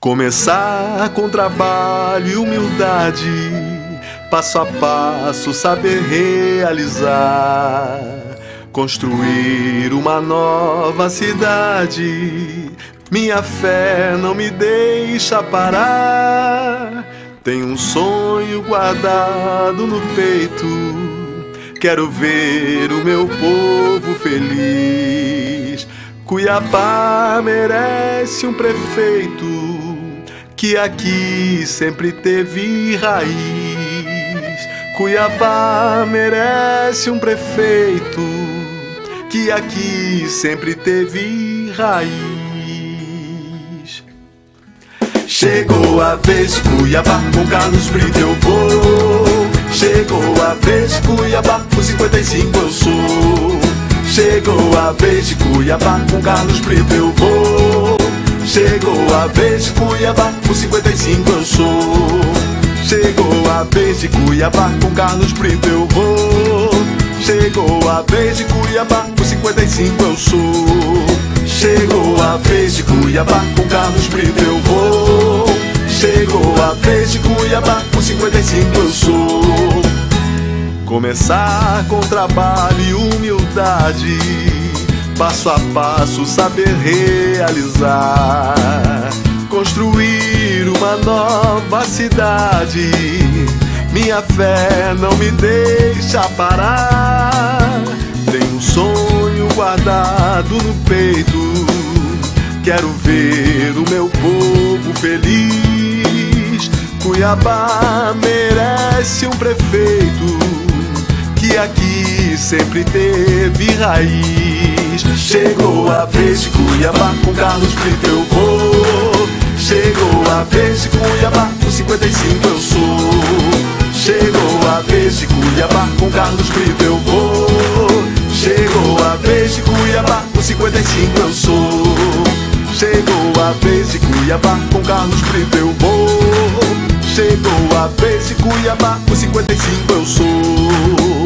Começar com trabalho e humildade, passo a passo saber realizar, construir uma nova cidade. Minha fé não me deixa parar. Tenho um sonho guardado no peito, quero ver o meu povo feliz. Cuiabá merece um prefeito que aqui sempre teve raiz. Cuiabá merece um prefeito que aqui sempre teve raiz. Chegou a vez de Cuiabá, com Carlos Brito eu vou. Chegou a vez de Cuiabá, com 55 eu sou. Chegou a vez de Cuiabá, com Carlos Brito eu vou. Chegou a vez de Cuiabá, com 55 eu sou. Chegou a vez de Cuiabá, com Carlos Brito eu vou. Chegou a vez de Cuiabá, com 55 eu sou. Chegou a vez de Cuiabá, com Carlos Brito eu vou. Chegou a vez de Cuiabá, com 55 eu sou. Começar com trabalho e humildade, passo a passo saber realizar, construir uma nova cidade. Minha fé não me deixa parar. Tenho um sonho guardado no peito, quero ver o meu povo feliz. Cuiabá merece um prefeito que aqui sempre teve raiz. Chegou a vez de Cuiabá, com Carlos Brito eu vou. Chegou a vez de Cuiabá, com 55 eu sou. Chegou a vez de Cuiabá, com Carlos Brito eu vou. Chegou a vez de Cuiabá, com 55 eu sou. Chegou a vez de Cuiabá, com Carlos Brito eu vou. Chegou a vez de Cuiabá, com 55 eu sou.